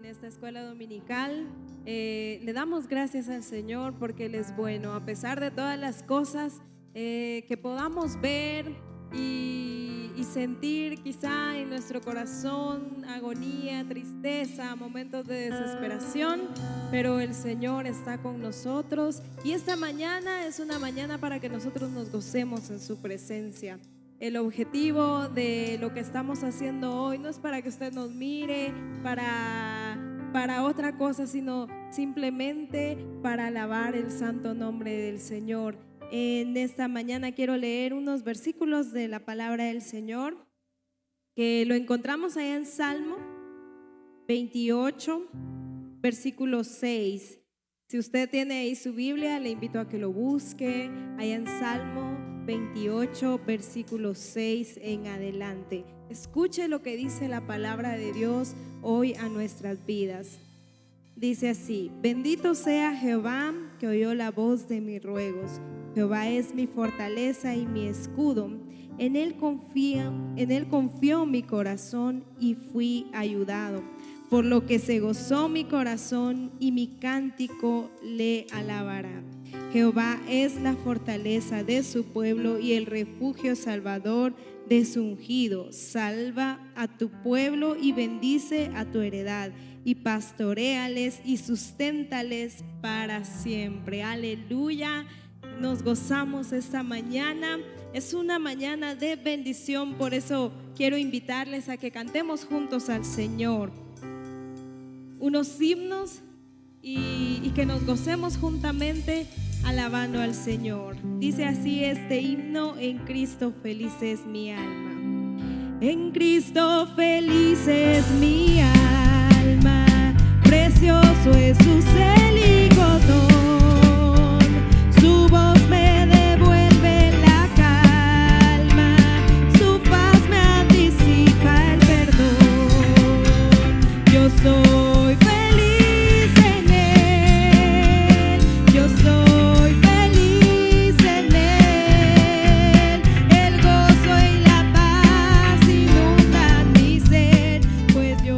En esta escuela dominical le damos gracias al Señor porque Él es bueno, a pesar de todas las cosas que podamos ver y sentir quizá en nuestro corazón agonía, tristeza, momentos de desesperación, pero el Señor está con nosotros y esta mañana es una mañana para que nosotros nos gocemos en su presencia. El objetivo de lo que estamos haciendo hoy no es para que usted nos mire para otra cosa, sino simplemente para alabar el santo nombre del Señor. En esta mañana quiero leer unos versículos de la palabra del Señor que lo encontramos allá en Salmo 28, versículo 6. Si usted tiene ahí su Biblia, le invito a que lo busque allá en Salmo 28, versículo 6 en adelante. Escuche lo que dice la palabra de Dios hoy a nuestras vidas. Dice así: bendito sea Jehová que oyó la voz de mis ruegos. Jehová es mi fortaleza y mi escudo. En él confió mi corazón y fui ayudado. Por lo que se gozó mi corazón y mi cántico le alabará. Jehová es la fortaleza de su pueblo y el refugio salvador de su ungido. Salva a tu pueblo y bendice a tu heredad, y pastoréales y susténtales para siempre. Aleluya. Nos gozamos esta mañana. Es una mañana de bendición, por eso quiero invitarles a que cantemos juntos al Señor unos himnos y que nos gocemos juntamente alabando al Señor. Dice así este himno: en Cristo feliz es mi alma. En Cristo feliz es mi alma, precioso es su celigodón. Su voz me devuelve la calma, su paz me anticipa el perdón. Yo soy feliz en él, yo soy feliz en él. El gozo y la paz inundan mi ser, pues yo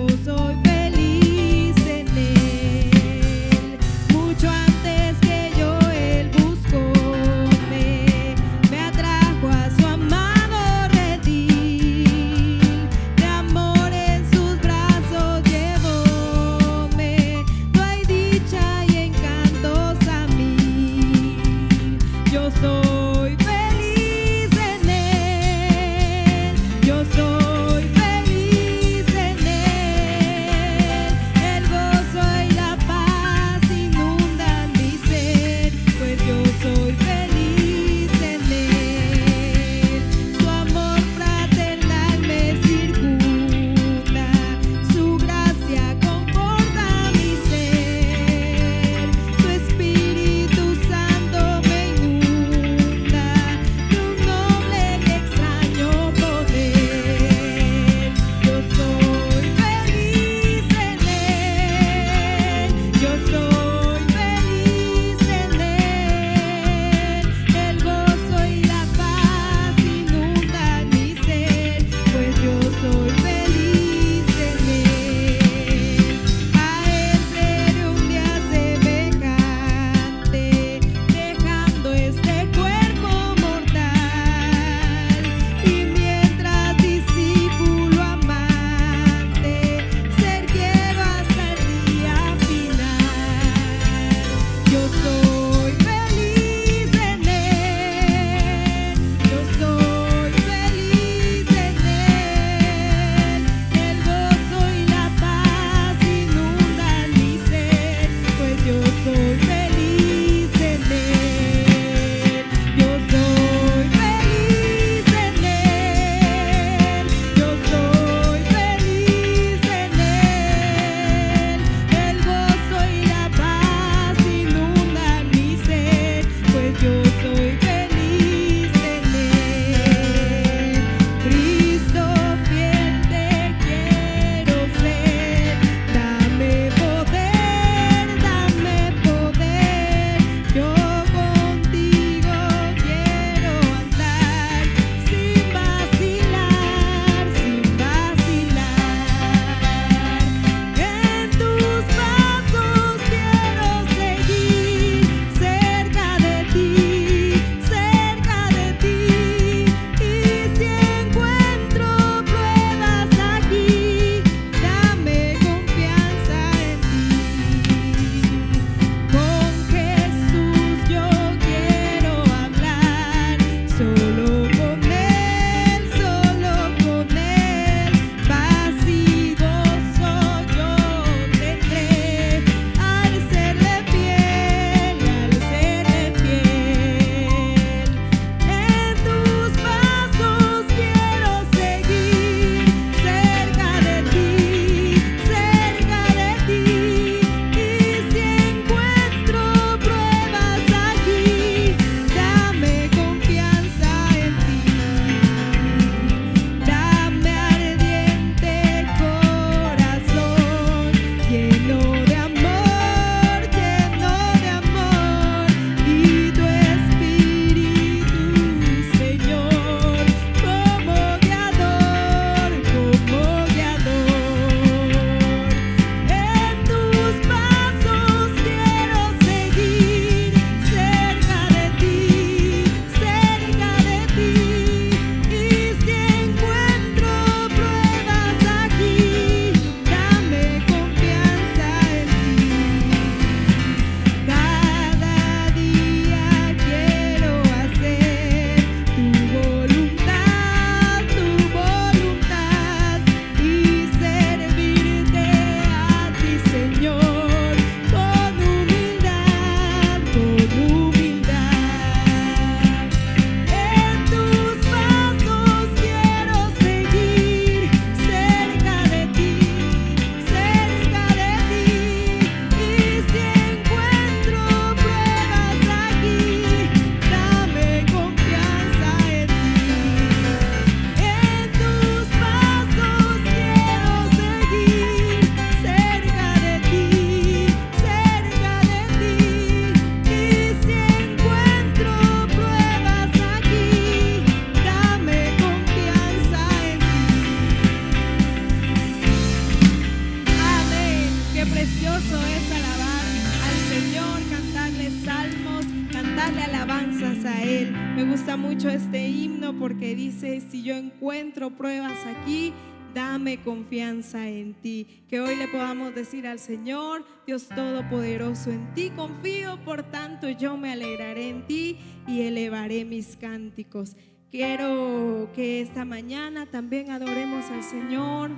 poderoso es alabar al Señor, cantarle salmos, cantarle alabanzas a Él. Me gusta mucho este himno porque dice: si yo encuentro pruebas aquí, dame confianza en ti. Que hoy le podamos decir al Señor: Dios Todopoderoso, en ti confío, por tanto yo me alegraré en ti y elevaré mis cánticos. Quiero que esta mañana también adoremos al Señor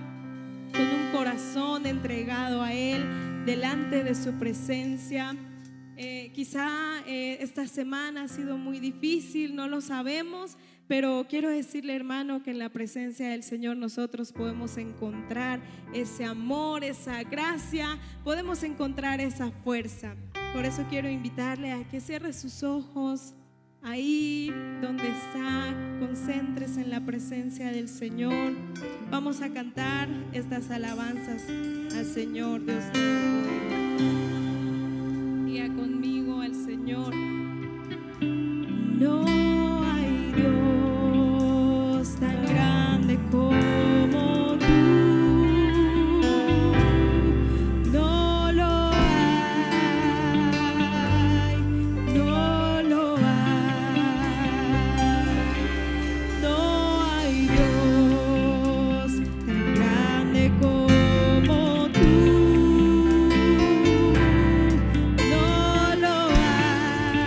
con un corazón entregado a Él, delante de su presencia. Quizá esta semana ha sido muy difícil, no lo sabemos, pero quiero decirle, hermano, que en la presencia del Señor nosotros podemos encontrar ese amor, esa gracia, podemos encontrar esa fuerza. Por eso quiero invitarle a que cierre sus ojos. Ahí donde está, concéntrese en la presencia del Señor. Vamos a cantar estas alabanzas al Señor Dios Todopoderoso. Diga conmigo al Señor: no hay Dios tan grande como tú. No lo hay, no lo hay. No hay Dios tan grande como tú. No lo hay.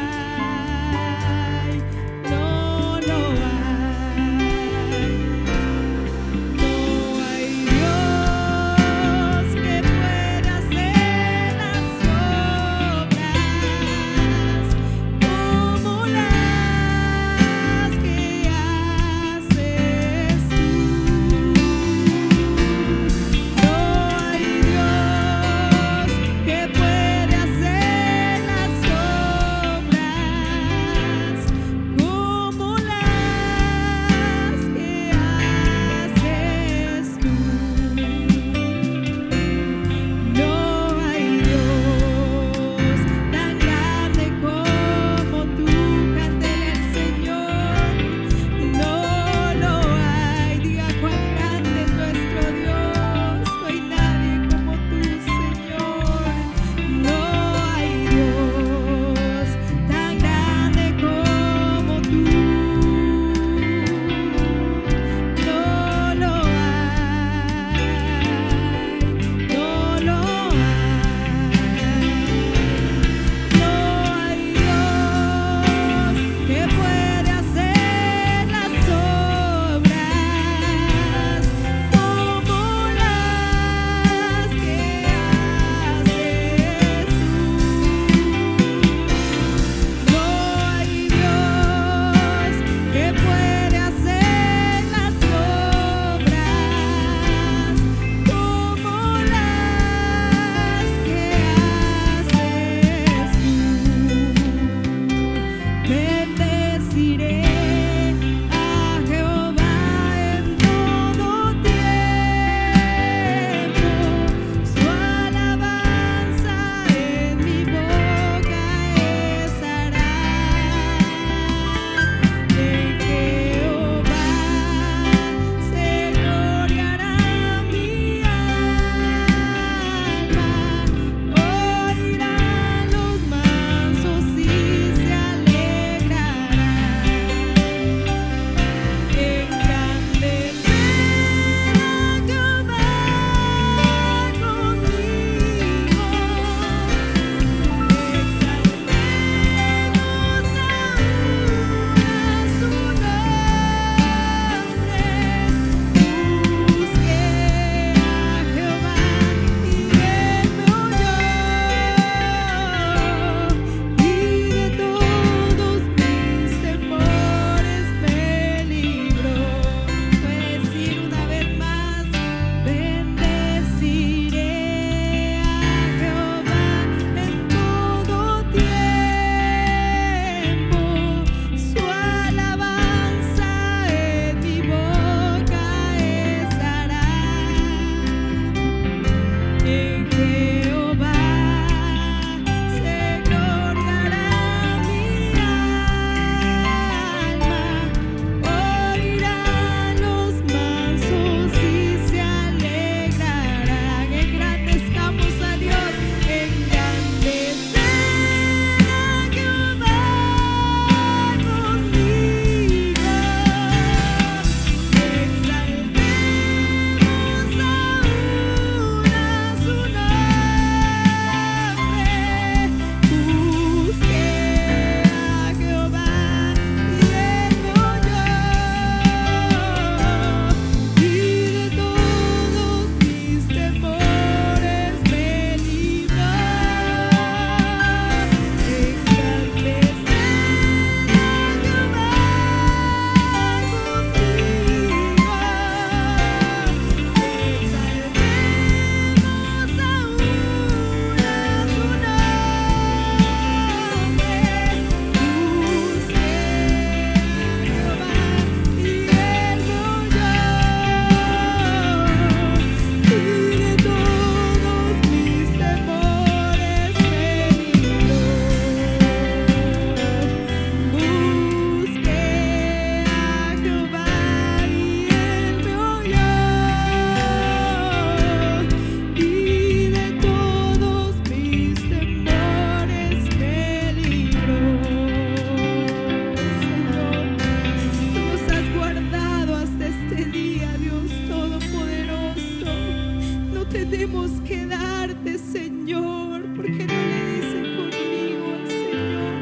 queremos quedarte, Señor, porque no le dicen conmigo al Señor.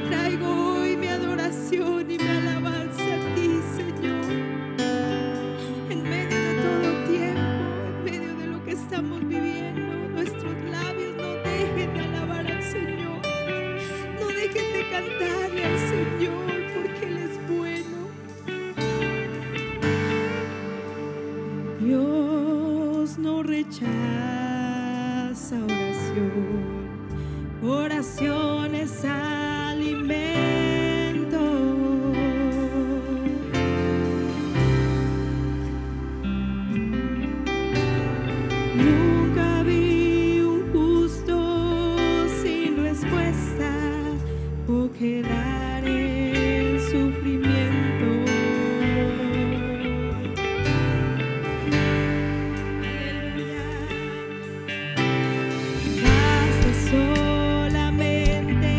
Traigo hoy mi adoración y mi alabanza a ti, Señor. En medio de todo tiempo, en medio de lo que estamos viviendo, nuestros labios no dejen de alabar al Señor. No dejen de cantarle al Señor, porque Él es bueno. Dios no rechaza oración. Oración es alimento. Nunca vi un justo sin respuesta o quedar en sufrimiento. Basta solamente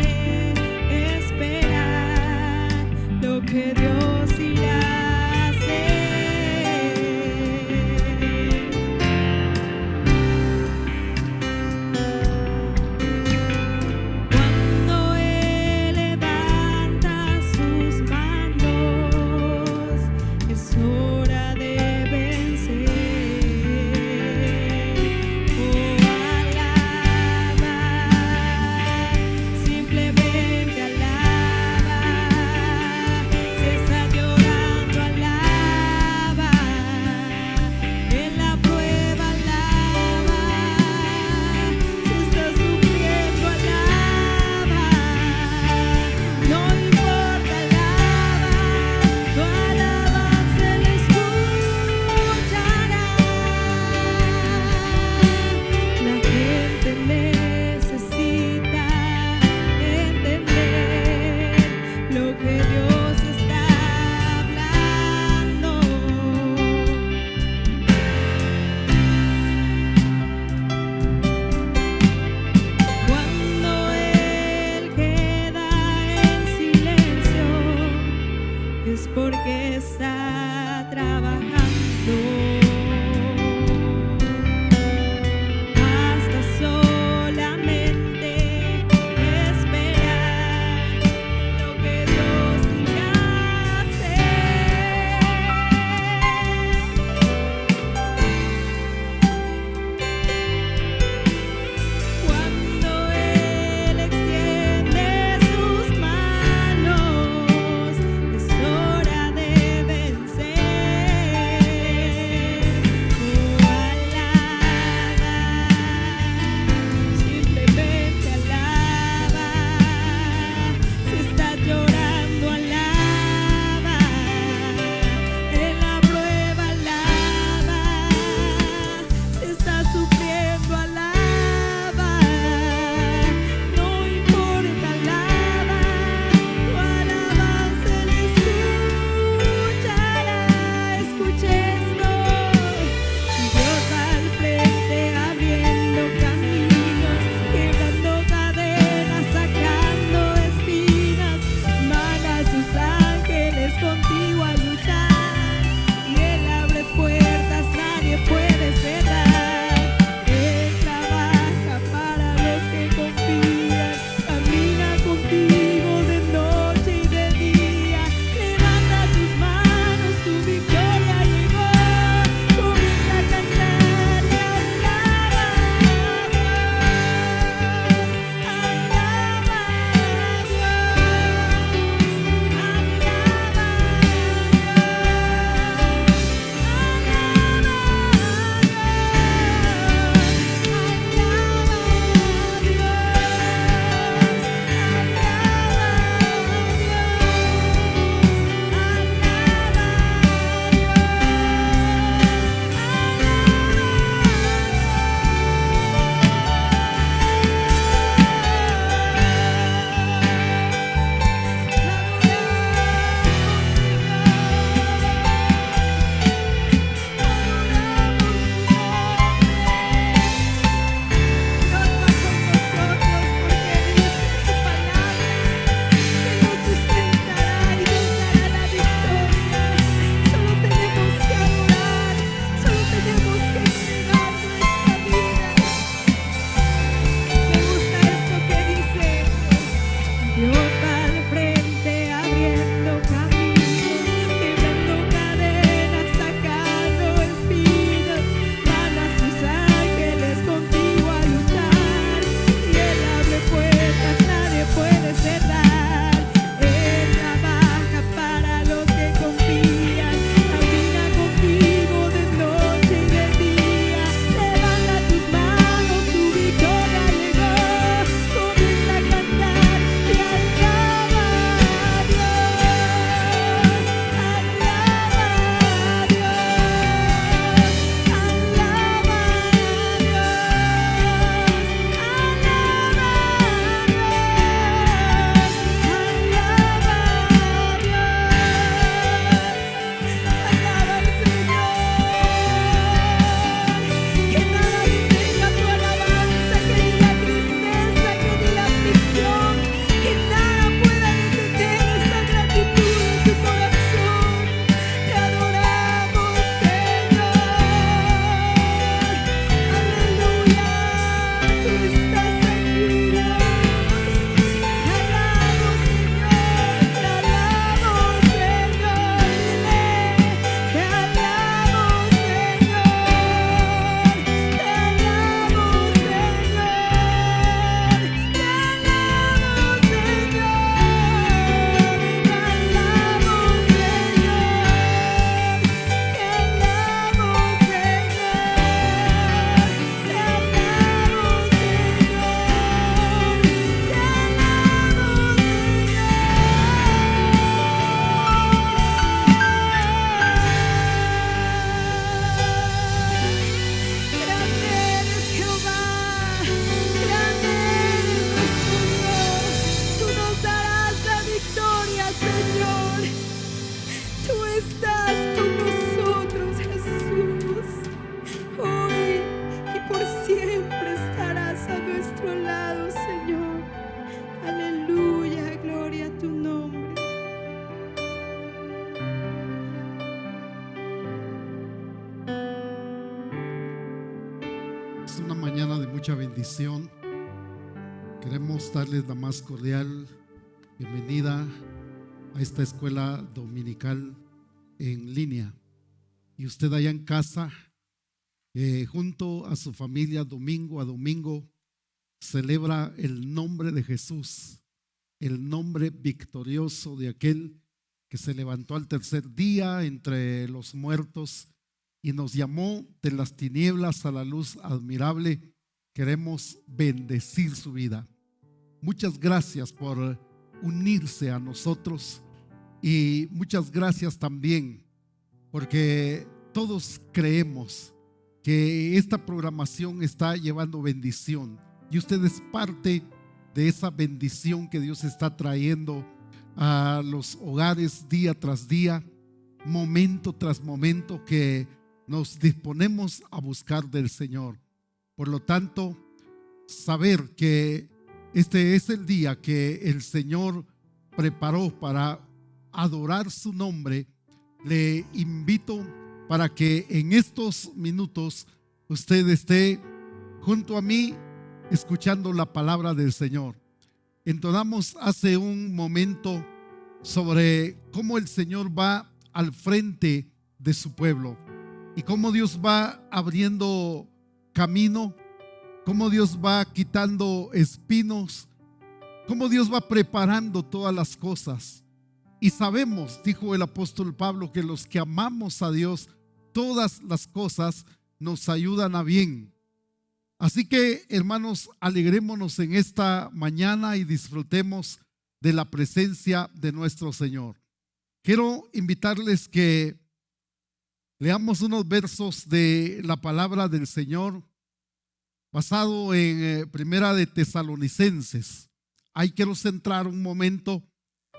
Es una mañana de mucha bendición. Queremos darles la más cordial bienvenida a esta escuela dominical en línea. Y usted allá en casa, junto a su familia, domingo a domingo, celebra el nombre de Jesús, el nombre victorioso de aquel que se levantó al tercer día entre los muertos y nos llamó de las tinieblas a la luz admirable. Queremos bendecir su vida. Muchas gracias por unirse a nosotros y muchas gracias también porque todos creemos que esta programación está llevando bendición y usted es parte de esa bendición que Dios está trayendo a los hogares día tras día, momento tras momento que nos disponemos a buscar del Señor. Por lo tanto, saber que este es el día que el Señor preparó para adorar su nombre, le invito para que en estos minutos usted esté junto a mí escuchando la palabra del Señor. Entonamos hace un momento sobre cómo el Señor va al frente de su pueblo y cómo Dios va abriendo camino, cómo Dios va quitando espinos, cómo Dios va preparando todas las cosas. Y sabemos, dijo el apóstol Pablo, que los que amamos a Dios, todas las cosas nos ayudan a bien. Así que, hermanos, alegrémonos en esta mañana y disfrutemos de la presencia de nuestro Señor. Quiero invitarles que leamos unos versos de la palabra del Señor basado en Primera de Tesalonicenses. Ahí quiero centrar un momento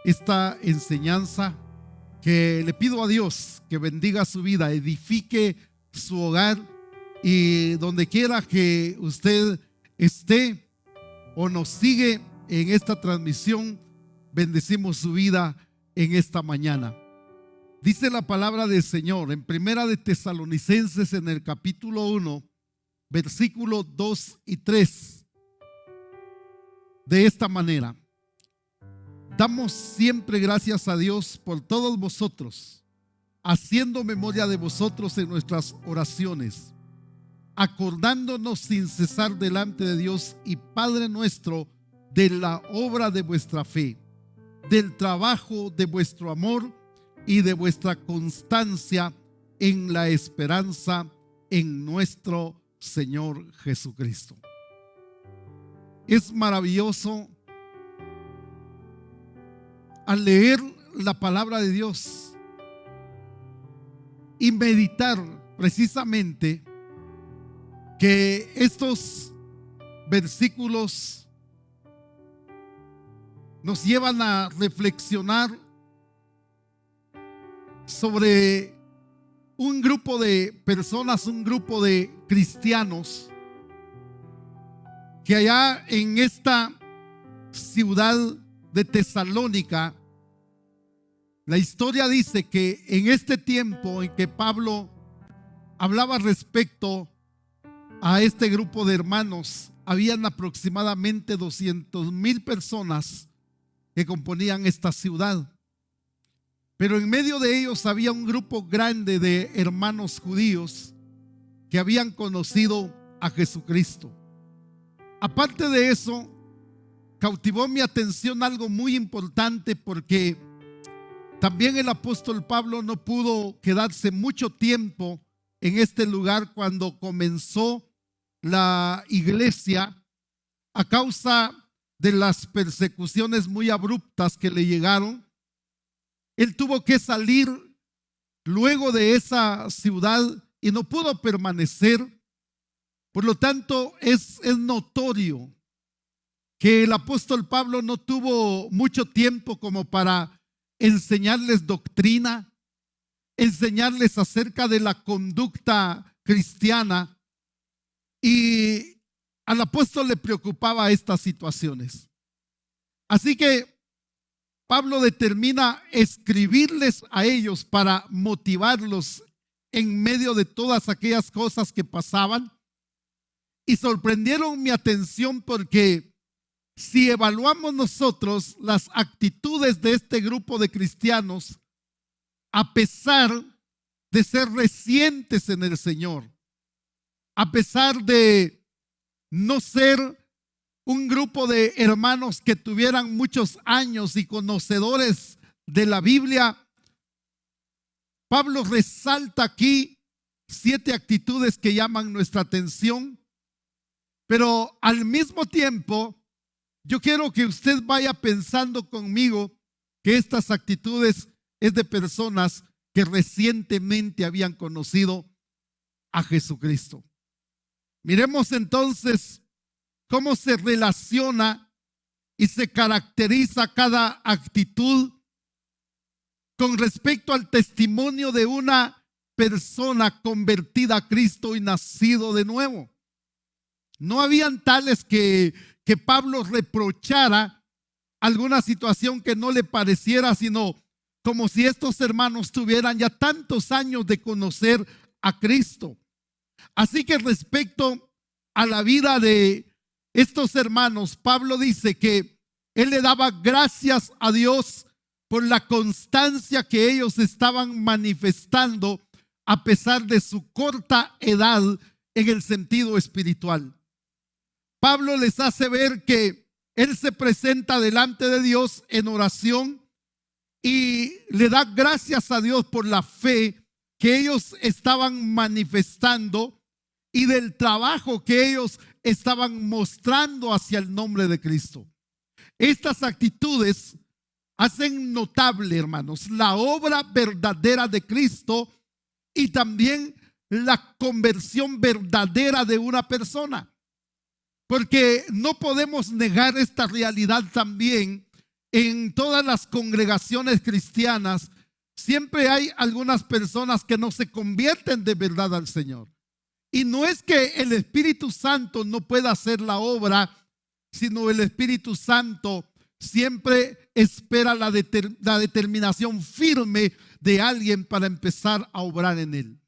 esta enseñanza, que le pido a Dios que bendiga su vida, edifique su hogar, y donde quiera que usted esté o nos sigue en esta transmisión, bendecimos su vida en esta mañana. Dice la palabra del Señor en Primera de Tesalonicenses, en el capítulo 1, versículos 2 y 3, de esta manera: damos siempre gracias a Dios por todos vosotros, haciendo memoria de vosotros en nuestras oraciones, acordándonos sin cesar delante de Dios y Padre nuestro de la obra de vuestra fe, del trabajo de vuestro amor y de vuestra constancia en la esperanza en nuestro Señor Jesucristo. Es maravilloso al leer la palabra de Dios y meditar precisamente que estos versículos nos llevan a reflexionar sobre un grupo de personas, un grupo de cristianos que allá en esta ciudad de Tesalónica, la historia dice que en este tiempo en que Pablo hablaba respecto a este grupo de hermanos, habían aproximadamente 200,000 personas que componían esta ciudad. Pero en medio de ellos había un grupo grande de hermanos judíos que habían conocido a Jesucristo. Aparte de eso, cautivó mi atención algo muy importante, porque también el apóstol Pablo no pudo quedarse mucho tiempo en este lugar cuando comenzó la iglesia a causa de las persecuciones muy abruptas que le llegaron. Él tuvo que salir luego de esa ciudad y no pudo permanecer. Por lo tanto, es notorio que el apóstol Pablo no tuvo mucho tiempo como para enseñarles doctrina, enseñarles acerca de la conducta cristiana, y al apóstol le preocupaba estas situaciones. Así que Pablo determina escribirles a ellos para motivarlos en medio de todas aquellas cosas que pasaban, y sorprendieron mi atención porque si evaluamos nosotros las actitudes de este grupo de cristianos, a pesar de ser recientes en el Señor, a pesar de no ser un grupo de hermanos que tuvieran muchos años y conocedores de la Biblia, Pablo resalta aquí 7 actitudes que llaman nuestra atención, pero al mismo tiempo yo quiero que usted vaya pensando conmigo que estas actitudes es de personas que recientemente habían conocido a Jesucristo. Miremos entonces cómo se relaciona y se caracteriza cada actitud con respecto al testimonio de una persona convertida a Cristo y nacido de nuevo. No habían tales que Pablo reprochara alguna situación que no le pareciera, sino como si estos hermanos tuvieran ya tantos años de conocer a Cristo. Así que respecto a la vida de estos hermanos, Pablo dice que él le daba gracias a Dios por la constancia que ellos estaban manifestando a pesar de su corta edad en el sentido espiritual. Pablo les hace ver que él se presenta delante de Dios en oración y le da gracias a Dios por la fe que ellos estaban manifestando y del trabajo que ellos estaban mostrando hacia el nombre de Cristo. Estas actitudes hacen notable, hermanos, la obra verdadera de Cristo y también la conversión verdadera de una persona. Porque no podemos negar esta realidad también. En todas las congregaciones cristianas siempre hay algunas personas que no se convierten de verdad al Señor. Y no es que el Espíritu Santo no pueda hacer la obra, sino el Espíritu Santo siempre espera la determinación firme de alguien para empezar a obrar en él.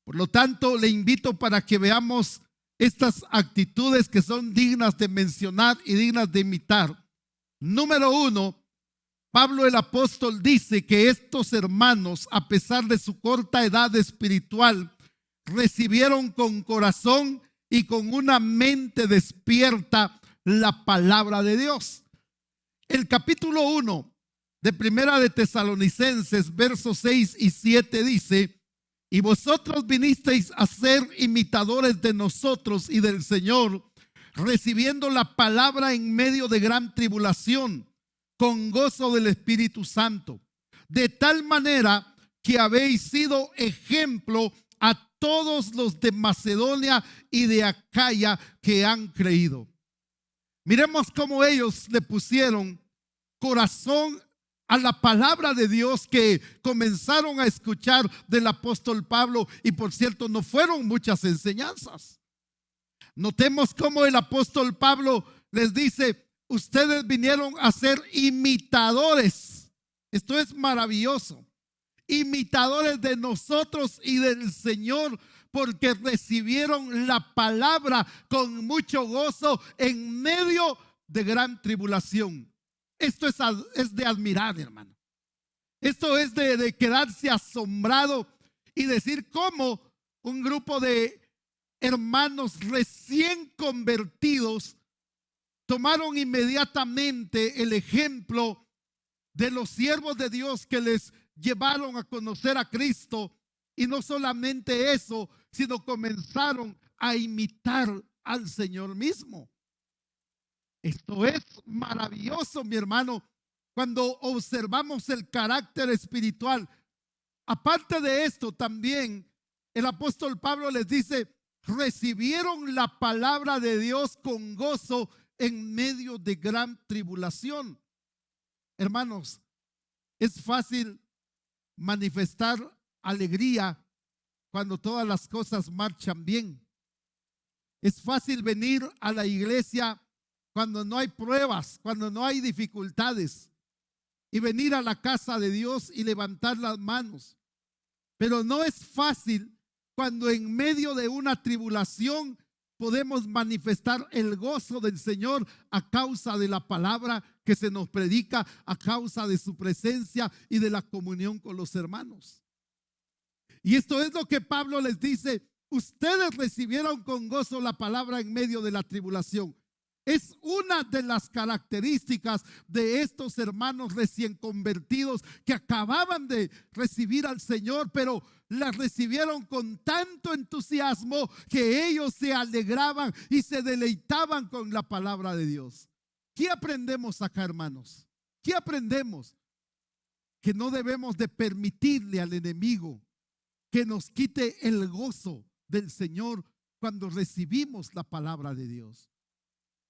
Por lo tanto, le invito para que veamos estas actitudes que son dignas de mencionar y dignas de imitar. Número 1, Pablo el apóstol dice que estos hermanos, a pesar de su corta edad espiritual, recibieron con corazón y con una mente despierta la palabra de Dios. El capítulo 1 de Primera de Tesalonicenses, versos 6 y 7 dice: y vosotros vinisteis a ser imitadores de nosotros y del Señor, recibiendo la palabra en medio de gran tribulación, con gozo del Espíritu Santo, de tal manera que habéis sido ejemplo a todos los de Macedonia y de Acaya que han creído. Miremos cómo ellos le pusieron corazón a la palabra de Dios que comenzaron a escuchar del apóstol Pablo, y por cierto no fueron muchas enseñanzas. Notemos cómo el apóstol Pablo les dice: ustedes vinieron a ser imitadores. Esto es maravilloso. Imitadores de nosotros y del Señor, porque recibieron la palabra con mucho gozo en medio de gran tribulación. Esto es de admirar, hermano. Esto es de quedarse asombrado y decir cómo un grupo de hermanos recién convertidos tomaron inmediatamente el ejemplo de los siervos de Dios que les llevaron a conocer a Cristo. Y no solamente eso, sino comenzaron a imitar al Señor mismo. Esto es maravilloso, mi hermano, cuando observamos el carácter espiritual. Aparte de esto, también el apóstol Pablo les dice: recibieron la palabra de Dios con gozo en medio de gran tribulación. Hermanos, es fácil manifestar alegría cuando todas las cosas marchan bien. Es fácil venir a la iglesia cuando no hay pruebas, cuando no hay dificultades, y venir a la casa de Dios y levantar las manos. Pero no es fácil cuando en medio de una tribulación podemos manifestar el gozo del Señor a causa de la palabra que se nos predica, a causa de su presencia y de la comunión con los hermanos. Y esto es lo que Pablo les dice: ustedes recibieron con gozo la palabra en medio de la tribulación. Es una de las características de estos hermanos recién convertidos que acababan de recibir al Señor, pero la recibieron con tanto entusiasmo que ellos se alegraban y se deleitaban con la palabra de Dios. ¿Qué aprendemos acá, hermanos? ¿Qué aprendemos? Que no debemos de permitirle al enemigo que nos quite el gozo del Señor cuando recibimos la palabra de Dios.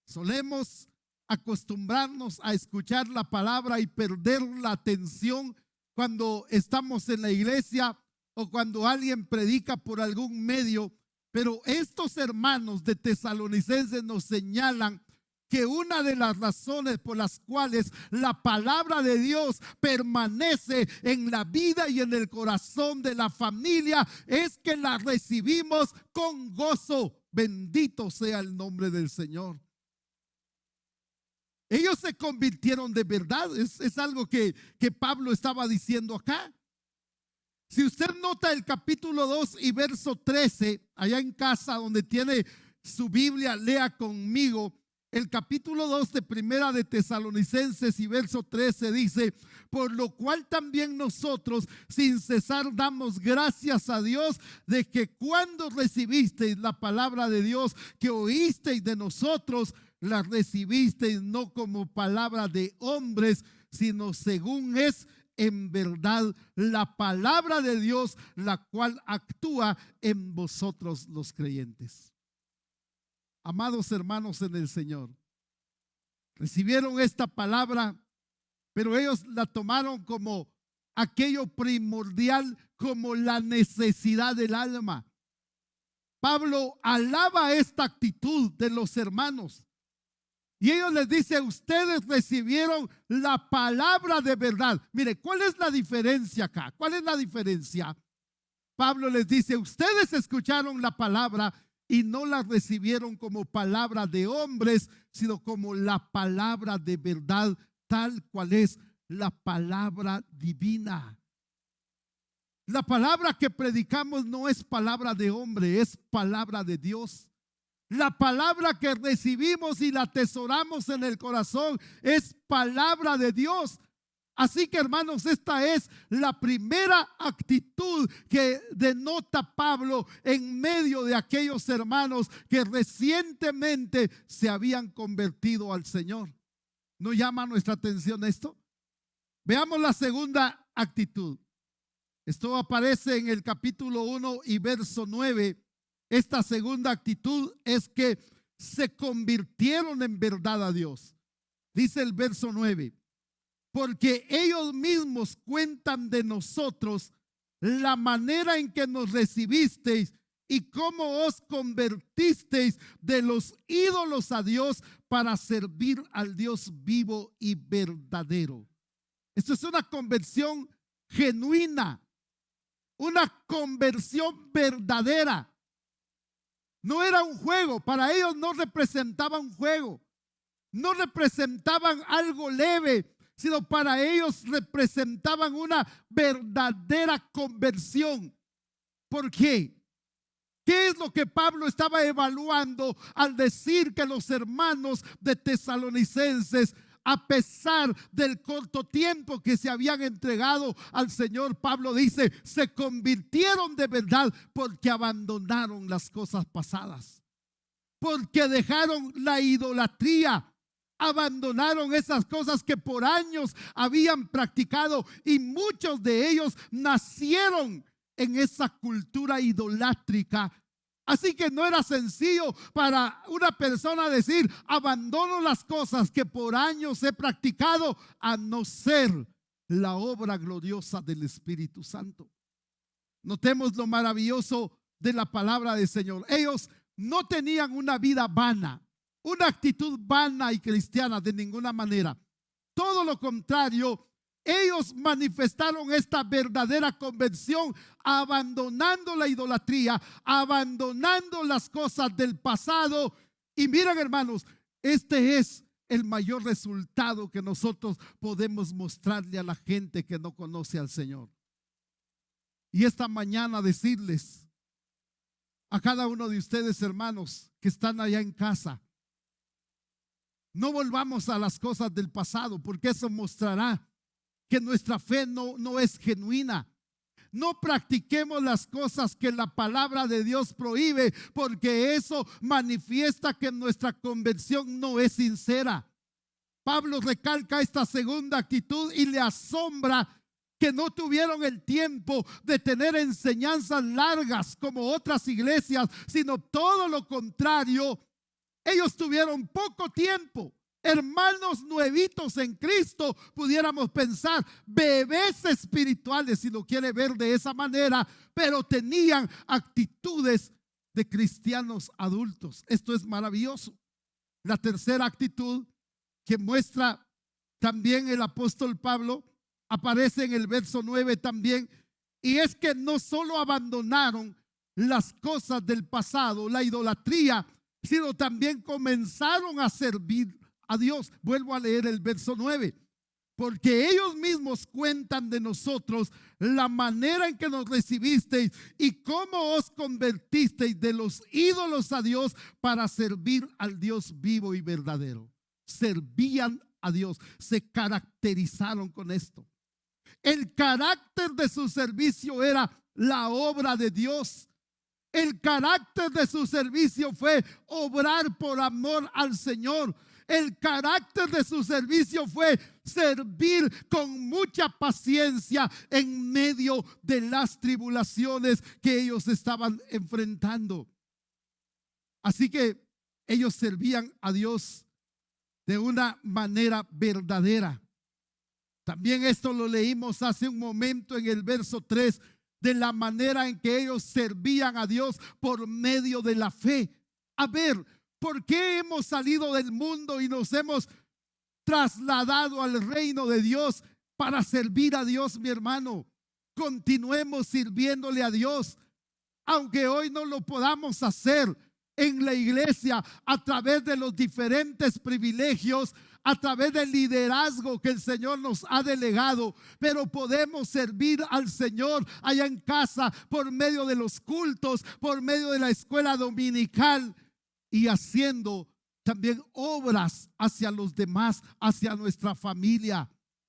Solemos acostumbrarnos a escuchar la palabra y perder la atención cuando estamos en la iglesia o cuando alguien predica por algún medio. Pero estos hermanos de Tesalonicenses nos señalan que una de las razones por las cuales la palabra de Dios permanece en la vida y en el corazón de la familia es que la recibimos con gozo. Bendito sea el nombre del Señor. Ellos se convirtieron de verdad. Es algo que Pablo estaba diciendo acá. Si usted nota el capítulo 2 y verso 13, allá en casa donde tiene su Biblia, lea conmigo. El capítulo 2 de Primera de Tesalonicenses y verso 13 dice: por lo cual también nosotros sin cesar damos gracias a Dios de que cuando recibisteis la palabra de Dios que oísteis de nosotros, la recibisteis no como palabra de hombres, sino según es en verdad la palabra de Dios, la cual actúa en vosotros los creyentes. Amados hermanos en el Señor, recibieron esta palabra, pero ellos la tomaron como aquello primordial, como la necesidad del alma. Pablo alaba esta actitud de los hermanos y ellos les dice: ustedes recibieron la palabra de verdad. Mire, ¿cuál es la diferencia acá? ¿Cuál es la diferencia? Pablo les dice: ustedes escucharon la palabra y no la recibieron como palabra de hombres, sino como la palabra de verdad, tal cual es la palabra divina. La palabra que predicamos no es palabra de hombre, es palabra de Dios. La palabra que recibimos y la atesoramos en el corazón es palabra de Dios. Así que, hermanos, esta es la primera actitud que denota Pablo en medio de aquellos hermanos que recientemente se habían convertido al Señor. ¿No llama nuestra atención esto? Veamos la segunda actitud. Esto aparece en el capítulo 1 y verso 9. Esta segunda actitud es que se convirtieron en verdad a Dios. Dice el verso 9: porque ellos mismos cuentan de nosotros la manera en que nos recibisteis y cómo os convertisteis de los ídolos a Dios para servir al Dios vivo y verdadero. Esto es una conversión genuina, una conversión verdadera. No era un juego, para ellos no representaba un juego, no representaban algo leve, sino para ellos representaban una verdadera conversión. ¿Por qué? ¿Qué es lo que Pablo estaba evaluando al decir que los hermanos de Tesalonicenses, a pesar del corto tiempo que se habían entregado al Señor, Pablo dice, se convirtieron de verdad porque abandonaron las cosas pasadas, porque dejaron la idolatría, abandonaron esas cosas que por años habían practicado, y muchos de ellos nacieron en esa cultura idolátrica. Así que no era sencillo para una persona decir: abandono las cosas que por años he practicado, a no ser la obra gloriosa del Espíritu Santo. Notemos lo maravilloso de la palabra del Señor. Ellos no tenían una vida vana, una actitud vana y cristiana de ninguna manera. Todo lo contrario, ellos manifestaron esta verdadera conversión, abandonando la idolatría, abandonando las cosas del pasado. Y miren, hermanos, este es el mayor resultado que nosotros podemos mostrarle a la gente que no conoce al Señor. Y esta mañana decirles a cada uno de ustedes, hermanos, que están allá en casa, no volvamos a las cosas del pasado, porque eso mostrará que nuestra fe no es genuina. No practiquemos las cosas que la palabra de Dios prohíbe, porque eso manifiesta que nuestra conversión no es sincera. Pablo recalca esta segunda actitud y le asombra que no tuvieron el tiempo de tener enseñanzas largas como otras iglesias, sino todo lo contrario. Ellos tuvieron poco tiempo. Hermanos nuevitos en Cristo, pudiéramos pensar, bebés espirituales, si lo quiere ver de esa manera, pero tenían actitudes de cristianos adultos. Esto es maravilloso. La tercera actitud que muestra también el apóstol Pablo aparece en el verso 9 también, y es que no solo abandonaron las cosas del pasado, la idolatría, sino también comenzaron a servir a Dios. Vuelvo a leer el verso 9. Porque ellos mismos cuentan de nosotros la manera en que nos recibisteis y cómo os convertisteis de los ídolos a Dios para servir al Dios vivo y verdadero. Servían a Dios, se caracterizaron con esto. El carácter de su servicio era la obra de Dios. El carácter de su servicio fue obrar por amor al Señor. El carácter de su servicio fue servir con mucha paciencia en medio de las tribulaciones que ellos estaban enfrentando. Así que ellos servían a Dios de una manera verdadera. También esto lo leímos hace un momento en el verso 3, de la manera en que ellos servían a Dios por medio de la fe. A ver, ¿por qué hemos salido del mundo y nos hemos trasladado al reino de Dios? Para servir a Dios, mi hermano. Continuemos sirviéndole a Dios, aunque hoy no lo podamos hacer en la iglesia a través de los diferentes privilegios, a través del liderazgo que el Señor nos ha delegado, pero podemos servir al Señor allá en casa por medio de los cultos, por medio de la escuela dominical y haciendo también obras hacia los demás, hacia nuestra familia,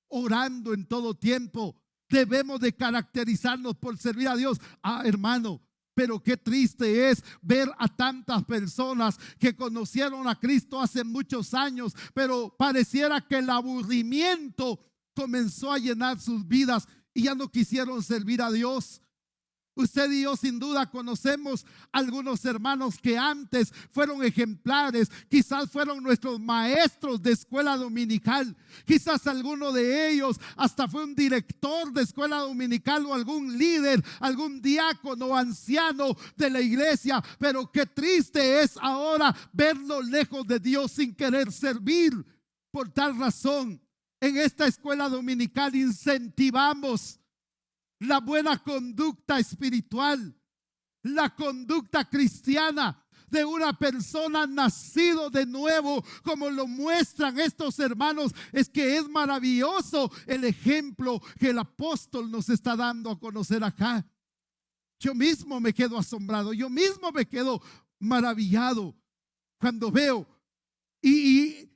orando en todo tiempo. Debemos de caracterizarnos por servir a Dios. Hermano, pero qué triste es ver a tantas personas que conocieron a Cristo hace muchos años, pero pareciera que el aburrimiento comenzó a llenar sus vidas y ya no quisieron servir a Dios. Usted y yo sin duda conocemos algunos hermanos que antes fueron ejemplares, quizás fueron nuestros maestros de escuela dominical, quizás alguno de ellos hasta fue un director de escuela dominical o algún líder, algún diácono o anciano de la iglesia, pero qué triste es ahora verlo lejos de Dios sin querer servir. Por tal razón, en esta escuela dominical incentivamos la buena conducta espiritual, la conducta cristiana de una persona nacido de nuevo, como lo muestran estos hermanos. Es que es maravilloso el ejemplo que el apóstol nos está dando a conocer acá. Yo mismo me quedo asombrado, yo mismo me quedo maravillado cuando veo y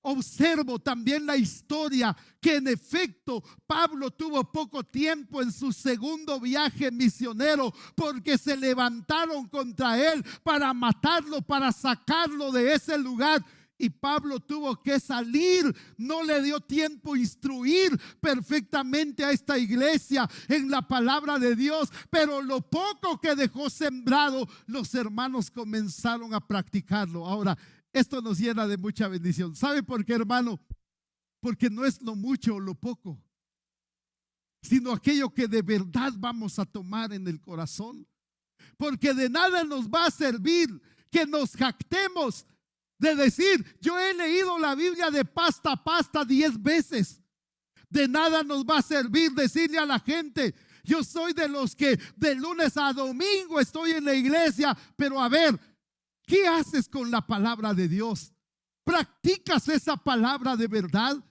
observo también la historia que en efecto Pablo tuvo poco tiempo en su segundo viaje misionero, porque se levantaron contra él para matarlo, para sacarlo de ese lugar. Y Pablo tuvo que salir, no le dio tiempo a instruir perfectamente a esta iglesia en la palabra de Dios, pero lo poco que dejó sembrado, los hermanos comenzaron a practicarlo. Ahora, esto nos llena de mucha bendición. ¿Sabe por qué, hermano? Porque no es lo mucho o lo poco, sino aquello que de verdad vamos a tomar en el corazón. Porque de nada nos va a servir que nos jactemos de decir: yo he leído la Biblia de pasta a pasta 10 veces. De nada nos va a servir decirle a la gente: yo soy de los que de lunes a domingo estoy en la iglesia. Pero a ver, ¿qué haces con la palabra de Dios? ¿Practicas esa palabra de verdad?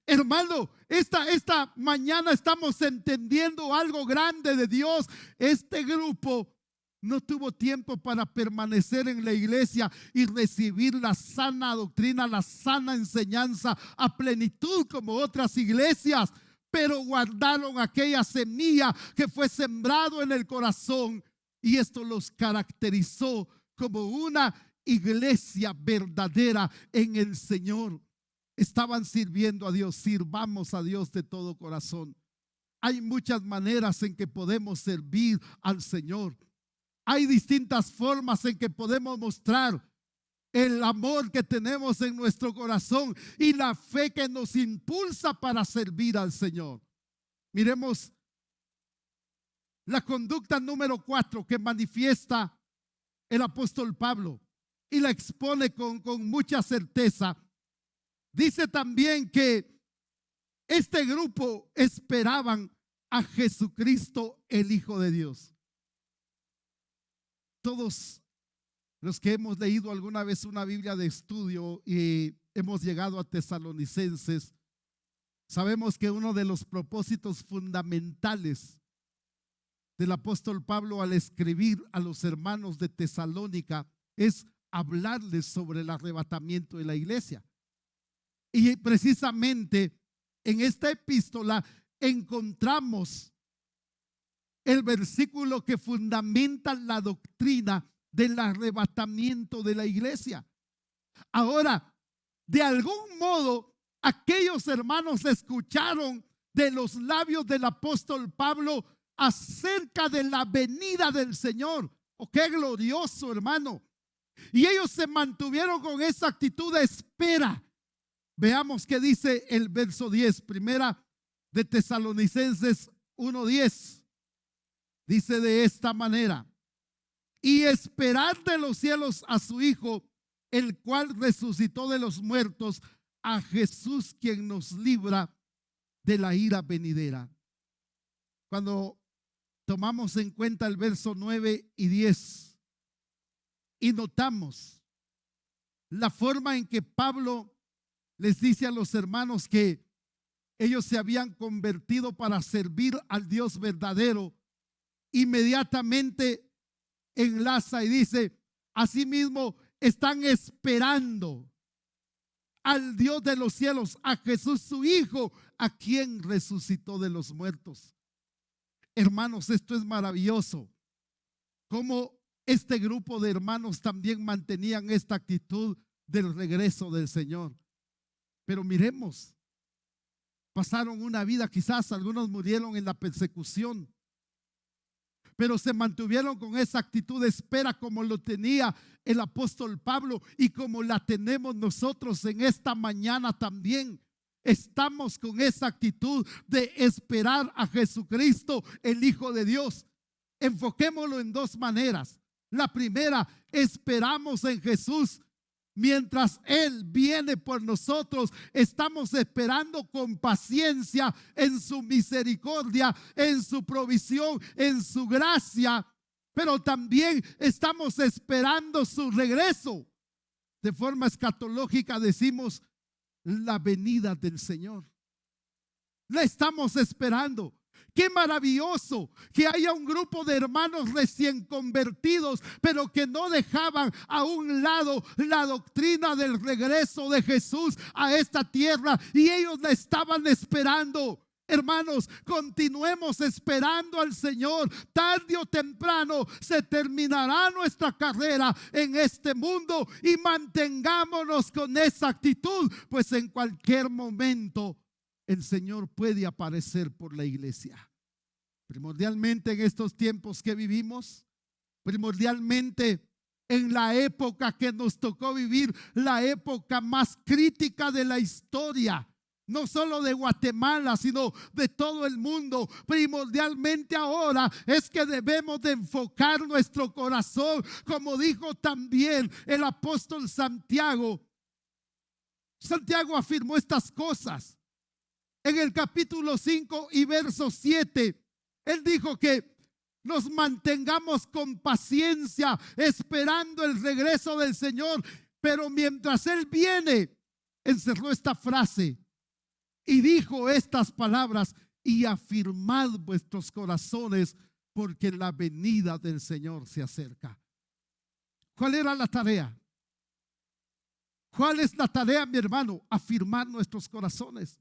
Hermano, esta mañana estamos entendiendo algo grande de Dios. Este grupo no tuvo tiempo para permanecer en la iglesia y recibir la sana doctrina, la sana enseñanza a plenitud como otras iglesias, pero guardaron aquella semilla que fue sembrado en el corazón, y esto los caracterizó como una iglesia verdadera en el Señor. Estaban sirviendo a Dios. Sirvamos a Dios de todo corazón. Hay muchas maneras en que podemos servir al Señor. Hay distintas formas en que podemos mostrar el amor que tenemos en nuestro corazón y la fe que nos impulsa para servir al Señor. Miremos la conducta número 4 que manifiesta el apóstol Pablo y la expone con mucha certeza. Dice también que este grupo esperaban a Jesucristo, el Hijo de Dios. Todos los que hemos leído alguna vez una Biblia de estudio y hemos llegado a Tesalonicenses, sabemos que uno de los propósitos fundamentales del apóstol Pablo al escribir a los hermanos de Tesalónica es hablarles sobre el arrebatamiento de la iglesia. Y precisamente en esta epístola encontramos el versículo que fundamenta la doctrina del arrebatamiento de la iglesia. Ahora, de algún modo, aquellos hermanos escucharon de los labios del apóstol Pablo acerca de la venida del Señor. Oh, qué glorioso, hermano. Y ellos se mantuvieron con esa actitud de espera. Veamos qué dice el verso 10, primera de Tesalonicenses 1:10. Dice de esta manera: y esperar de los cielos a su Hijo, el cual resucitó de los muertos, a Jesús, quien nos libra de la ira venidera. Cuando tomamos en cuenta el verso 9 y 10 y notamos la forma en que Pablo les dice a los hermanos que ellos se habían convertido para servir al Dios verdadero, inmediatamente enlaza y dice: asimismo están esperando al Dios de los cielos, a Jesús su Hijo, a quien resucitó de los muertos. Hermanos, esto es maravilloso. Como este grupo de hermanos también mantenían esta actitud del regreso del Señor. Pero miremos, pasaron una vida, quizás algunos murieron en la persecución, pero se mantuvieron con esa actitud de espera como lo tenía el apóstol Pablo y como la tenemos nosotros en esta mañana también. Estamos con esa actitud de esperar a Jesucristo, el Hijo de Dios. Enfoquémoslo en dos maneras. La primera, esperamos en Jesús. Mientras Él viene por nosotros, estamos esperando con paciencia en su misericordia, en su provisión, en su gracia, pero también estamos esperando su regreso. De forma escatológica decimos la venida del Señor. La estamos esperando. Qué maravilloso que haya un grupo de hermanos recién convertidos, pero que no dejaban a un lado la doctrina del regreso de Jesús a esta tierra, y ellos la estaban esperando. Hermanos, continuemos esperando al Señor. Tarde o temprano se terminará nuestra carrera en este mundo, y mantengámonos con esa actitud, pues en cualquier momento el Señor puede aparecer por la iglesia. Primordialmente en estos tiempos que vivimos, primordialmente en la época que nos tocó vivir, la época más crítica de la historia, no solo de Guatemala, sino de todo el mundo. Primordialmente ahora es que debemos de enfocar nuestro corazón, como dijo también el apóstol Santiago. Santiago afirmó estas cosas. en el capítulo 5 y verso 7, él dijo que nos mantengamos con paciencia esperando el regreso del Señor. Pero mientras Él viene, encerró esta frase y dijo estas palabras: y afirmad vuestros corazones, porque la venida del Señor se acerca. ¿Cuál era la tarea? ¿Cuál es la tarea, mi hermano? Afirmar nuestros corazones.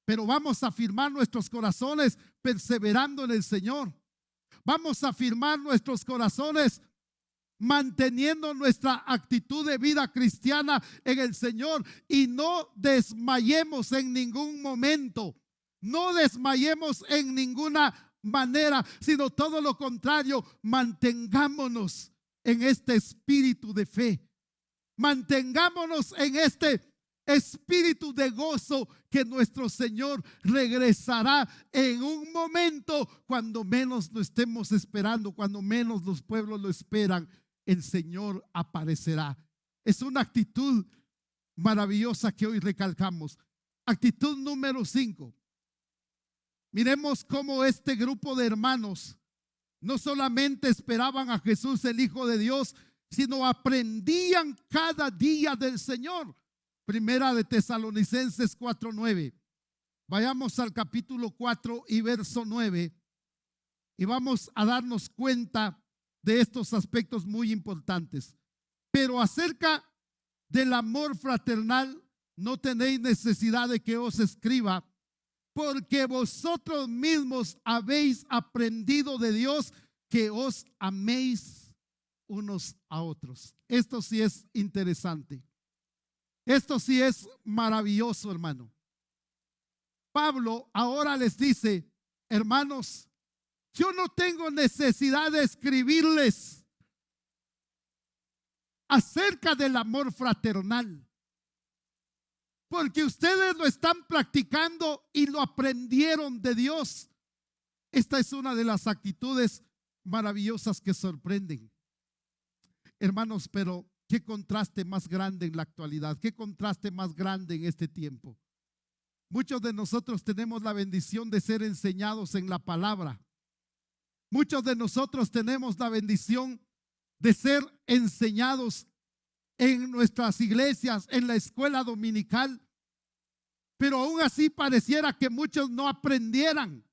Pero vamos a afirmar nuestros corazones perseverando en el Señor. Vamos a afirmar nuestros corazones manteniendo nuestra actitud de vida cristiana en el Señor, y no desmayemos en ningún momento. No desmayemos en ninguna manera, sino todo lo contrario, mantengámonos en este espíritu de fe. Mantengámonos en este espíritu de gozo, que nuestro Señor regresará en un momento cuando menos lo estemos esperando, cuando menos los pueblos lo esperan. El Señor aparecerá. Es una actitud maravillosa que hoy recalcamos. Actitud número 5. Miremos cómo este grupo de hermanos no solamente esperaban a Jesús, el Hijo de Dios, sino aprendían cada día del Señor. Primera de Tesalonicenses 4:9. Vayamos al capítulo 4 y verso 9 y vamos a darnos cuenta de estos aspectos muy importantes. Pero acerca del amor fraternal no tenéis necesidad de que os escriba, porque vosotros mismos habéis aprendido de Dios que os améis unos a otros. Esto sí es interesante. Esto sí es maravilloso, hermano. Pablo ahora les dice: hermanos, yo no tengo necesidad de escribirles acerca del amor fraternal, porque ustedes lo están practicando y lo aprendieron de Dios. Esta es una de las actitudes maravillosas que sorprenden, hermanos. Pero qué contraste más grande en la actualidad, qué contraste más grande en este tiempo. Muchos de nosotros tenemos la bendición de ser enseñados en la palabra. Muchos de nosotros tenemos la bendición de ser enseñados en nuestras iglesias, en la escuela dominical. Pero aún así pareciera que muchos no aprendieran.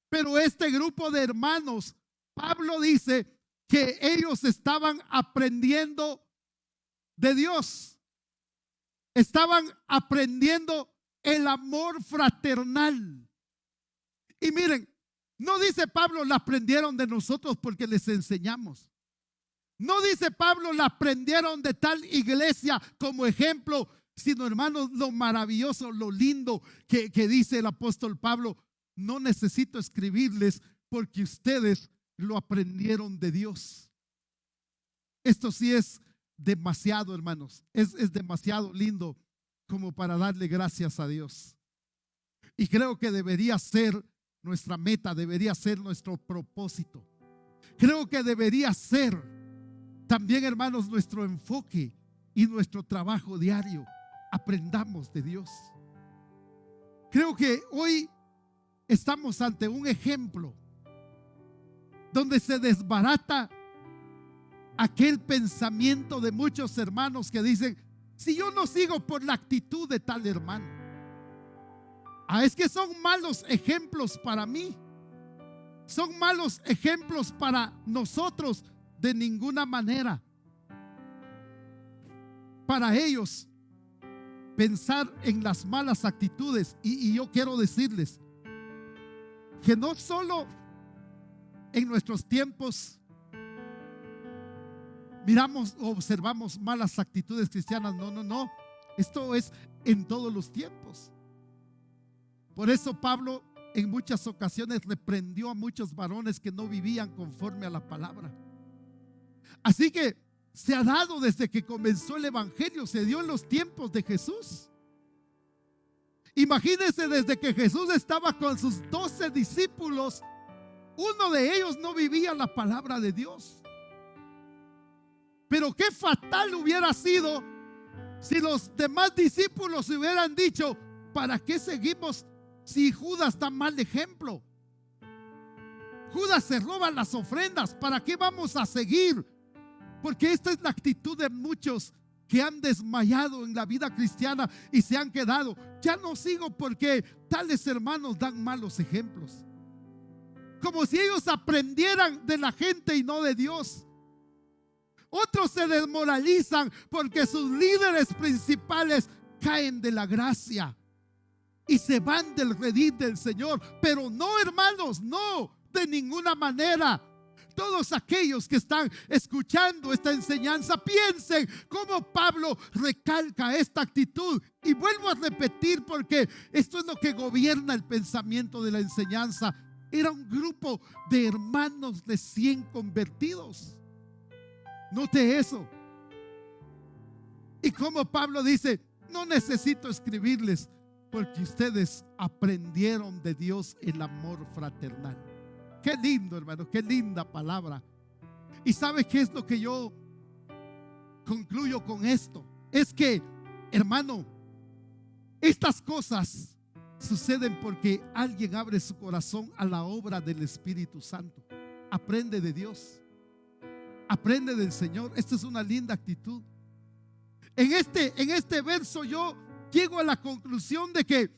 Pero este grupo de hermanos, Pablo dice que ellos estaban aprendiendo de Dios. Estaban aprendiendo el amor fraternal. Y miren, no dice Pablo la aprendieron de nosotros porque les enseñamos. No dice Pablo la aprendieron de tal iglesia como ejemplo, sino, hermanos, lo maravilloso, lo lindo que dice el apóstol Pablo: no necesito escribirles porque ustedes lo aprendieron de Dios. Esto sí es demasiado, hermanos. Es demasiado lindo como para darle gracias a Dios. Y creo que debería ser nuestra meta, debería ser nuestro propósito. Creo que debería ser también, hermanos, nuestro enfoque y nuestro trabajo diario. Aprendamos de Dios. Creo que hoy estamos ante un ejemplo donde se desbarata aquel pensamiento de muchos hermanos que dicen: si yo no sigo por la actitud de tal hermano, es que son malos ejemplos para mí, son malos ejemplos para nosotros. De ninguna manera. Para ellos, pensar en las malas actitudes, y yo quiero decirles que no solo en nuestros tiempos miramos o observamos malas actitudes cristianas. No. Esto es en todos los tiempos. Por eso Pablo en muchas ocasiones reprendió a muchos varones que no vivían conforme a la palabra. Así que se ha dado desde que comenzó el evangelio, se dio en los tiempos de Jesús. Imagínense, desde que Jesús estaba con sus 12 discípulos, uno de ellos no vivía la palabra de Dios. Pero qué fatal hubiera sido si los demás discípulos hubieran dicho: ¿para qué seguimos Si Judas da mal ejemplo, Judas se roba las ofrendas, ¿para qué vamos a seguir? Porque esta es la actitud de muchos que han desmayado en la vida cristiana y se han quedado. Ya no sigo porque tales hermanos dan malos ejemplos. Como si ellos aprendieran de la gente y no de Dios. Otros se desmoralizan porque sus líderes principales caen de la gracia y se van del redil del Señor. Pero no, hermanos, no, de ninguna manera. Todos aquellos que están escuchando esta enseñanza, piensen cómo Pablo recalca esta actitud. Y vuelvo a repetir porque esto es lo que gobierna el pensamiento de la enseñanza. Era un grupo de hermanos recién convertidos. Note eso. Y como Pablo dice, no necesito escribirles porque ustedes aprendieron de Dios el amor fraternal. Qué lindo, hermano, qué linda palabra. Y ¿sabe qué es lo que yo concluyo con esto? Es que, hermano, estas cosas suceden porque alguien abre su corazón a la obra del Espíritu Santo. Aprende de Dios, aprende del Señor. Esta es una linda actitud. En este verso yo llego a la conclusión de que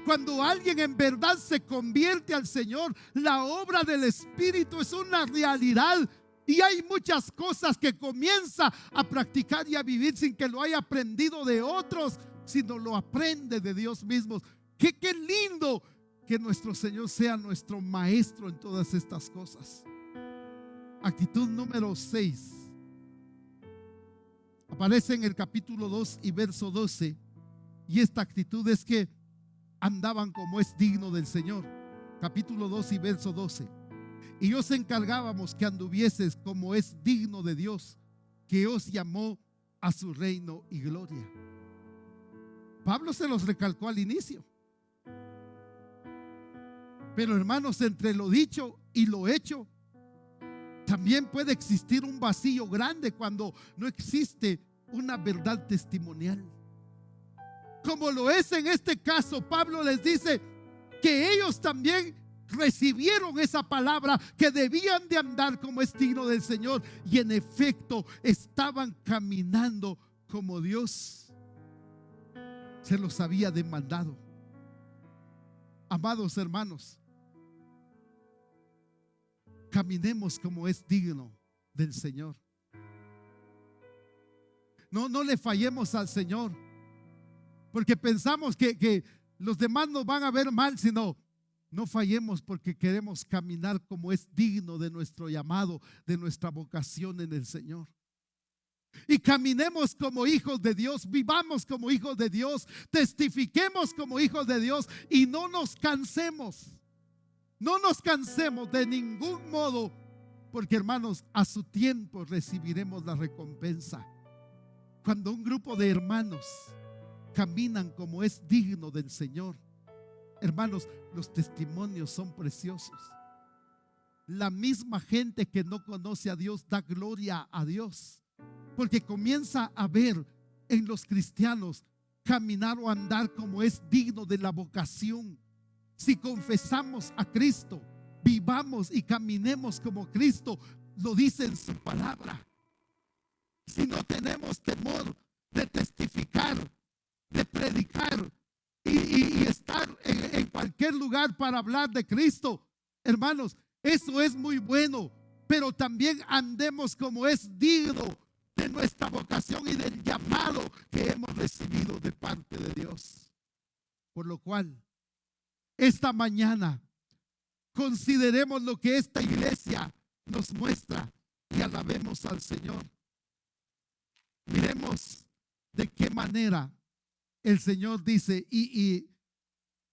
cuando alguien en verdad se convierte al Señor, la obra del Espíritu es una realidad. Y hay muchas cosas que comienza a practicar y a vivir sin que lo haya aprendido de otros, sino lo aprende de Dios mismo. Qué lindo que nuestro Señor sea nuestro maestro en todas estas cosas. Actitud número 6 aparece en el capítulo 2 y verso 12. Y esta actitud es que andaban como es digno del Señor. Capítulo 2 y verso 12. Y os encargábamos que anduvieses como es digno de Dios, que os llamó a su reino y gloria. Pablo se los recalcó al inicio. Pero hermanos, entre lo dicho y lo hecho, también puede existir un vacío grande cuando no existe una verdad testimonial. Como lo es en este caso, Pablo les dice que ellos también recibieron esa palabra, que debían de andar como es digno del Señor, y en efecto estaban caminando como Dios se los había demandado. Amados hermanos, caminemos como es digno del Señor. No le fallemos al Señor porque pensamos que los demás nos van a ver mal, sino no fallemos porque queremos caminar como es digno de nuestro llamado, de nuestra vocación en el Señor. Y caminemos como hijos de Dios, vivamos como hijos de Dios, testifiquemos como hijos de Dios y no nos cansemos. No nos cansemos de ningún modo, porque hermanos, a su tiempo recibiremos la recompensa. Cuando un grupo de hermanos caminan como es digno del Señor, hermanos, los testimonios son preciosos. La misma gente que no conoce a Dios da gloria a Dios, porque comienza a ver en los cristianos caminar o andar como es digno de la vocación. Si confesamos a Cristo, vivamos y caminemos como Cristo lo dice en su palabra. Si no tenemos temor de testificar, de predicar y estar en cualquier lugar para hablar de Cristo, hermanos, eso es muy bueno. Pero también andemos como es digno de nuestra vocación y del llamado que hemos recibido de parte de Dios. Por lo cual, esta mañana consideremos lo que esta iglesia nos muestra y alabemos al Señor. Miremos de qué manera el Señor dice, y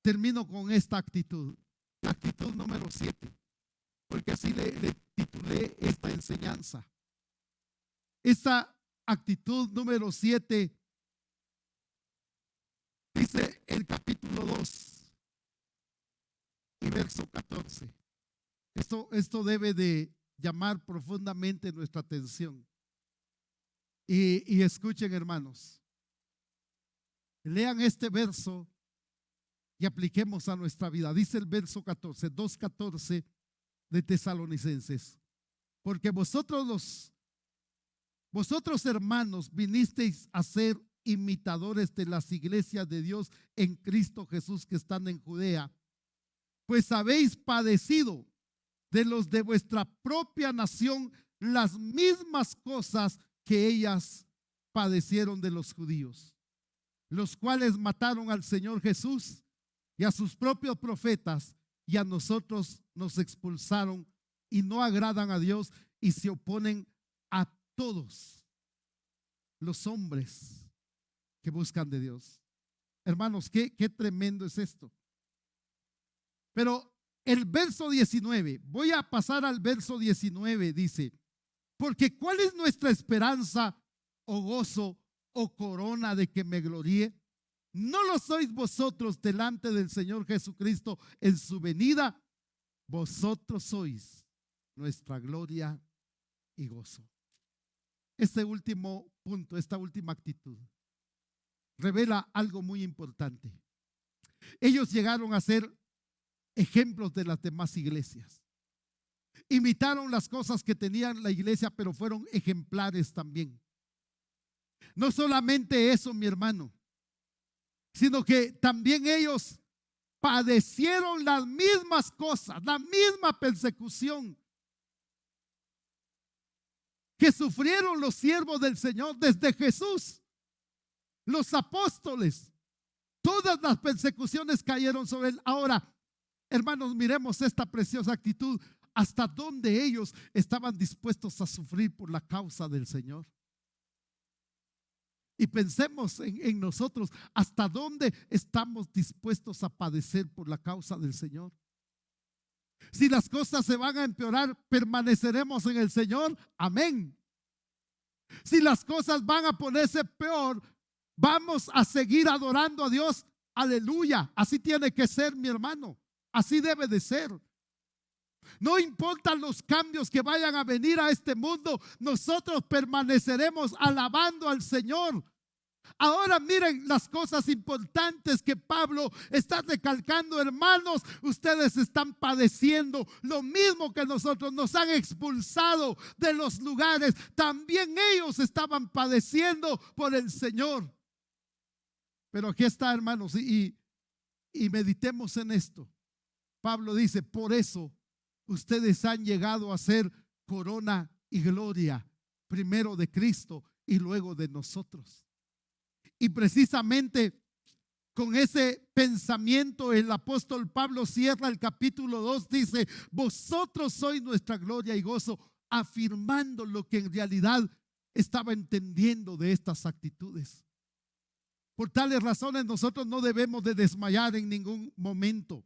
termino con esta actitud, la actitud número 7, porque así le titulé esta enseñanza. Esta actitud número 7 dice el capítulo 2 y verso 14. Esto debe de llamar profundamente nuestra atención. Y escuchen, hermanos, lean este verso y apliquemos a nuestra vida. Dice el verso 14, 2:14 de Tesalonicenses: porque vosotros hermanos vinisteis a ser imitadores de las iglesias de Dios en Cristo Jesús que están en Judea, pues habéis padecido de los de vuestra propia nación las mismas cosas que ellas padecieron de los judíos, los cuales mataron al Señor Jesús y a sus propios profetas, y a nosotros nos expulsaron, y no agradan a Dios y se oponen a todos los hombres que buscan de Dios. Hermanos, qué tremendo es esto. Pero el verso 19, voy a pasar al verso 19, dice: porque ¿cuál es nuestra esperanza o gozo o corona de que me gloríe? ¿No lo sois vosotros delante del Señor Jesucristo en su venida? Vosotros sois nuestra gloria y gozo. Este último punto, esta última actitud, revela algo muy importante. Ellos llegaron a ser ejemplos de las demás iglesias. Imitaron las cosas que tenían la iglesia, pero fueron ejemplares también. No solamente eso, mi hermano, sino que también ellos padecieron las mismas cosas, la misma persecución que sufrieron los siervos del Señor desde Jesús, los apóstoles. Todas las persecuciones cayeron sobre él. Ahora, hermanos, miremos esta preciosa actitud. Hasta dónde ellos estaban dispuestos a sufrir por la causa del Señor. Y pensemos en nosotros, hasta dónde estamos dispuestos a padecer por la causa del Señor. Si las cosas se van a empeorar, permaneceremos en el Señor. Amén. Si las cosas van a ponerse peor, vamos a seguir adorando a Dios. Aleluya. Así tiene que ser, mi hermano. Así debe de ser. No importan los cambios que vayan a venir a este mundo, nosotros permaneceremos alabando al Señor. Ahora miren las cosas importantes que Pablo está recalcando. Hermanos, ustedes están padeciendo lo mismo que nosotros. Nos han expulsado de los lugares. También ellos estaban padeciendo por el Señor. Pero aquí está, hermanos, y meditemos en esto. Pablo dice: por eso ustedes han llegado a ser corona y gloria, primero de Cristo y luego de nosotros. Y precisamente con ese pensamiento el apóstol Pablo cierra el capítulo 2, dice: vosotros sois nuestra gloria y gozo, afirmando lo que en realidad estaba entendiendo de estas actitudes. Por tales razones nosotros no debemos de desmayar en ningún momento.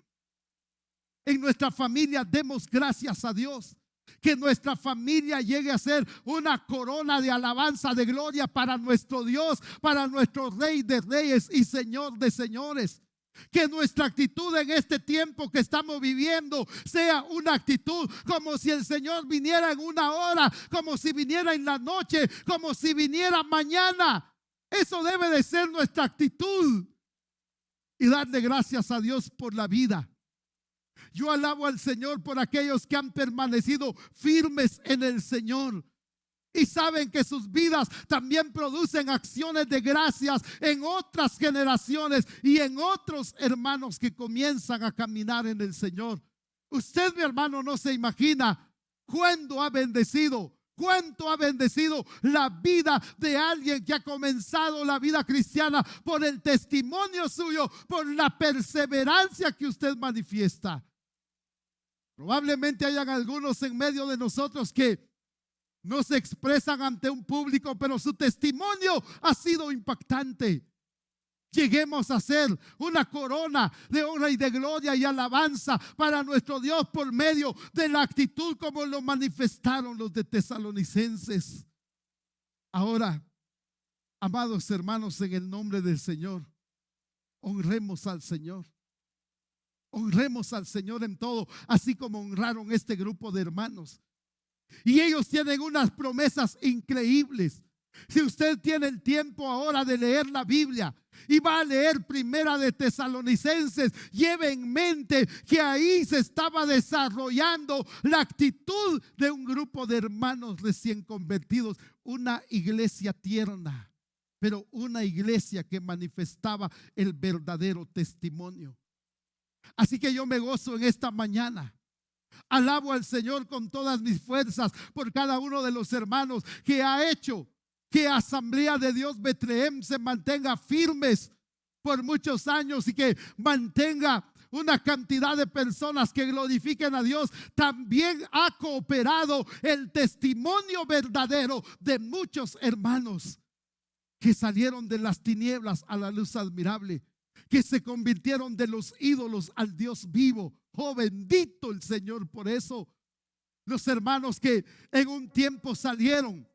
En nuestra familia demos gracias a Dios. Que nuestra familia llegue a ser una corona de alabanza, de gloria para nuestro Dios, para nuestro Rey de Reyes y Señor de Señores. Que nuestra actitud en este tiempo que estamos viviendo sea una actitud como si el Señor viniera en una hora, como si viniera en la noche, como si viniera mañana. Eso debe de ser nuestra actitud. Y darle gracias a Dios por la vida. Yo alabo al Señor por aquellos que han permanecido firmes en el Señor y saben que sus vidas también producen acciones de gracias en otras generaciones y en otros hermanos que comienzan a caminar en el Señor. Usted, mi hermano, no se imagina cuánto ha bendecido la vida de alguien que ha comenzado la vida cristiana por el testimonio suyo, por la perseverancia que usted manifiesta. Probablemente hayan algunos en medio de nosotros que no se expresan ante un público, pero su testimonio ha sido impactante. Lleguemos a ser una corona de honra y de gloria y alabanza para nuestro Dios por medio de la actitud como lo manifestaron los de Tesalonicenses. Ahora, amados hermanos, en el nombre del Señor, honremos al Señor. Honremos al Señor en todo, así como honraron este grupo de hermanos. Y ellos tienen unas promesas increíbles. Si usted tiene el tiempo ahora de leer la Biblia y va a leer Primera de Tesalonicenses, lleve en mente que ahí se estaba desarrollando la actitud de un grupo de hermanos recién convertidos, una iglesia tierna, pero una iglesia que manifestaba el verdadero testimonio. Así que yo me gozo en esta mañana. Alabo al Señor con todas mis fuerzas por cada uno de los hermanos que ha hecho que Asamblea de Dios Betlehem se mantenga firmes por muchos años y que mantenga una cantidad de personas que glorifiquen a Dios. También ha cooperado el testimonio verdadero de muchos hermanos que salieron de las tinieblas a la luz admirable, que se convirtieron de los ídolos al Dios vivo. Oh, bendito el Señor por eso. Los hermanos que en un tiempo salieron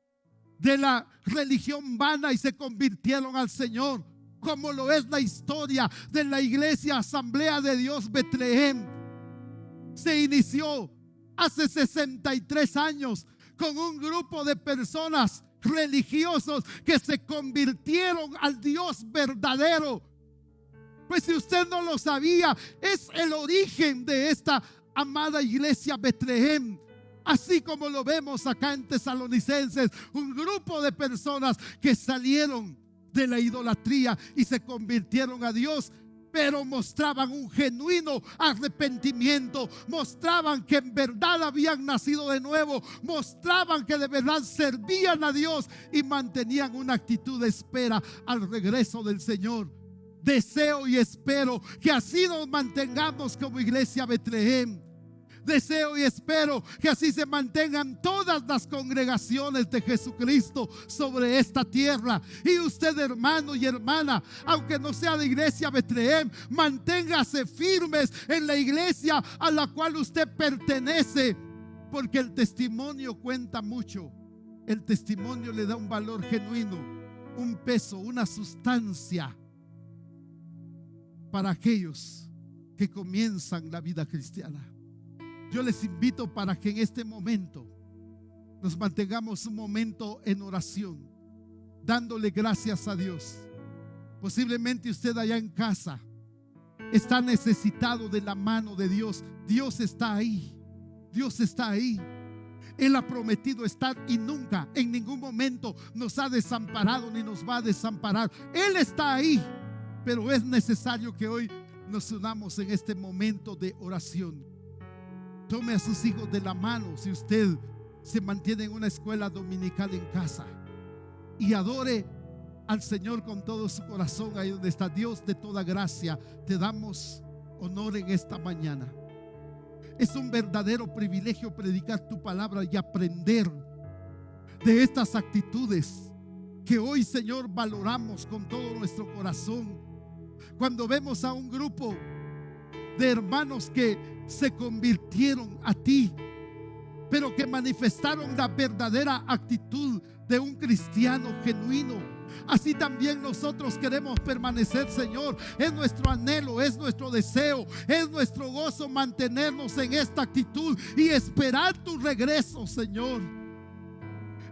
de la religión vana y se convirtieron al Señor, como lo es la historia de la iglesia Asamblea de Dios Betlehem. Se inició hace 63 años con un grupo de personas religiosos que se convirtieron al Dios verdadero. Pues si usted no lo sabía, es el origen de esta amada iglesia Betlehem. Así como lo vemos acá en Tesalonicenses, un grupo de personas que salieron de la idolatría y se convirtieron a Dios, pero mostraban un genuino arrepentimiento, mostraban que en verdad habían nacido de nuevo, mostraban que de verdad servían a Dios y mantenían una actitud de espera al regreso del Señor. Deseo y espero que así nos mantengamos como iglesia Betlehem. Deseo y espero que así se mantengan todas las congregaciones de Jesucristo sobre esta tierra. Y usted, hermano y hermana, aunque no sea de iglesia Betlehem, manténgase firmes en la iglesia a la cual usted pertenece, porque el testimonio cuenta mucho. El testimonio le da un valor genuino, un peso, una sustancia para aquellos que comienzan la vida cristiana. Yo les invito para que en este momento nos mantengamos un momento en oración, dándole gracias a Dios. Posiblemente usted allá en casa está necesitado de la mano de Dios. Dios está ahí. Dios está ahí. Él ha prometido estar y nunca, en ningún momento nos ha desamparado ni nos va a desamparar. Él está ahí, pero es necesario que hoy nos unamos en este momento de oración. Tome a sus hijos de la mano si usted se mantiene en una escuela dominical en casa, y adore al Señor con todo su corazón ahí donde está. Dios de toda gracia, te damos honor en esta mañana. Es un verdadero privilegio predicar tu palabra y aprender de estas actitudes que hoy, Señor, valoramos con todo nuestro corazón. Cuando vemos a un grupo de hermanos que se convirtieron a ti, pero que manifestaron la verdadera actitud de un cristiano genuino, así también nosotros queremos permanecer, Señor. Es nuestro anhelo, es nuestro deseo, es nuestro gozo mantenernos en esta actitud y esperar tu regreso, Señor.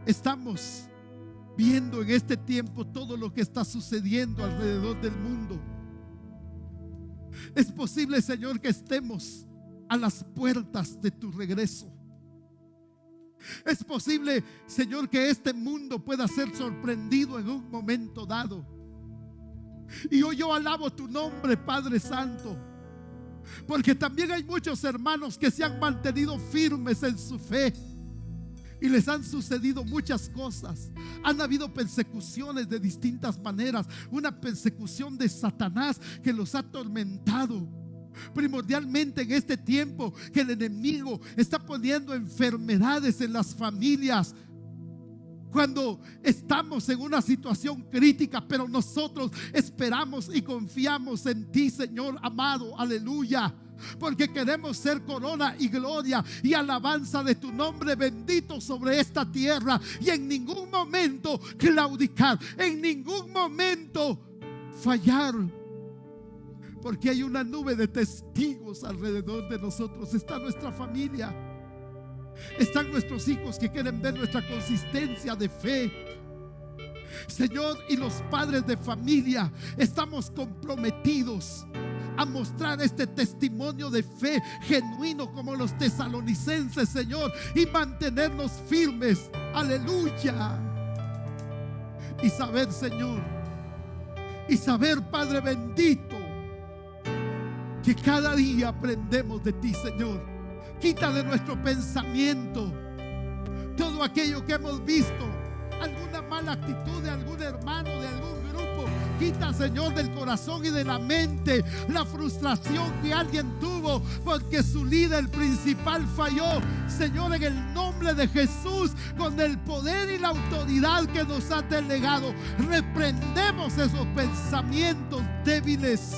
Estamos viendo en este tiempo todo lo que está sucediendo alrededor del mundo. Es posible, Señor, que estemos a las puertas de tu regreso. Es posible, Señor, que este mundo pueda ser sorprendido en un momento dado. Y hoy yo alabo tu nombre, Padre Santo, porque también hay muchos hermanos que se han mantenido firmes en su fe y les han sucedido muchas cosas. Han habido persecuciones de distintas maneras, una persecución de Satanás que los ha atormentado, primordialmente en este tiempo que el enemigo está poniendo enfermedades en las familias cuando estamos en una situación crítica, pero nosotros esperamos y confiamos en ti, Señor amado, aleluya, porque queremos ser corona y gloria y alabanza de tu nombre bendito sobre esta tierra, y en ningún momento claudicar, en ningún momento fallar, porque hay una nube de testigos alrededor de nosotros. Está nuestra familia, están nuestros hijos que quieren ver nuestra consistencia de fe. Señor, y los padres de familia estamos comprometidos a mostrar este testimonio de fe genuino como los tesalonicenses, Señor, y mantenernos firmes. Aleluya. Y saber, Señor, y saber, Padre bendito, que cada día aprendemos de ti, Señor. Quita de nuestro pensamiento todo aquello que hemos visto, alguna mala actitud de algún hermano, de algún grupo. Quita, Señor, del corazón y de la mente la frustración que alguien tuvo porque su líder principal falló. Señor, en el nombre de Jesús, con el poder y la autoridad que nos ha delegado, reprendemos esos pensamientos débiles,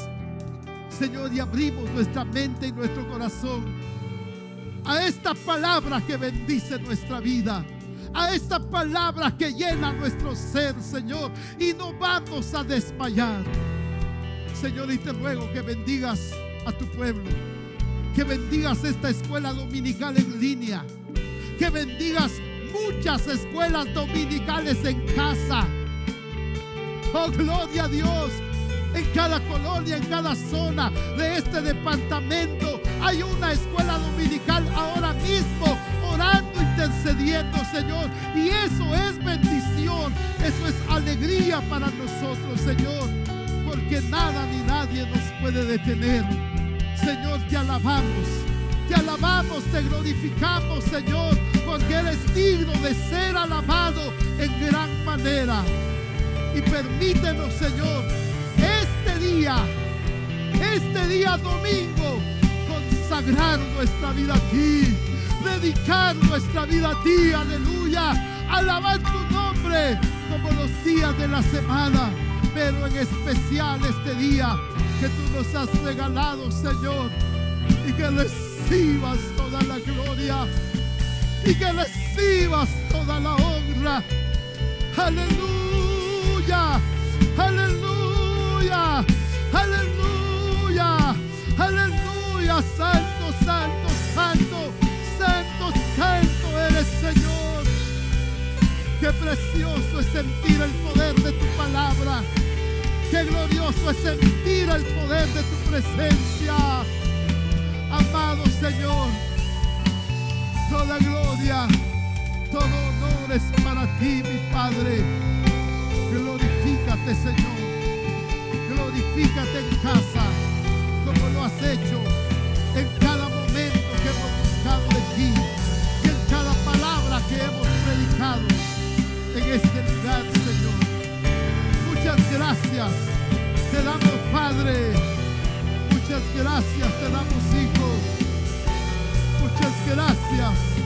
Señor, y abrimos nuestra mente y nuestro corazón a esta palabra que bendice nuestra vida, a esta palabra que llena nuestro ser, Señor, y no vamos a desmayar. Señor, y te ruego que bendigas a tu pueblo, que bendigas esta escuela dominical en línea, que bendigas muchas escuelas dominicales en casa. Oh, gloria a Dios. En cada colonia, en cada zona de este departamento hay una escuela dominical ahora mismo, orando, intercediendo, Señor. Y eso es bendición, eso es alegría para nosotros, Señor, porque nada ni nadie nos puede detener. Señor, te alabamos, te glorificamos, Señor, porque eres digno de ser alabado en gran manera. Y permítenos, Señor, este día domingo, consagrar nuestra vida a ti, dedicar nuestra vida a ti, aleluya, alabar tu nombre como los días de la semana, pero en especial este día que tú nos has regalado, Señor, y que recibas toda la gloria y que recibas toda la honra. Aleluya, aleluya, aleluya, aleluya. Santo, santo, santo, santo, santo eres, Señor. Qué precioso es sentir el poder de tu palabra. Qué glorioso es sentir el poder de tu presencia. Amado Señor, toda gloria, todo honor es para ti, mi Padre. Glorifícate, Señor. Glorifícate en casa, como lo has hecho en cada momento que hemos buscado de ti y en cada palabra que hemos predicado en este lugar, Señor. Muchas gracias te damos, Padre. Muchas gracias te damos, Hijo. Muchas gracias.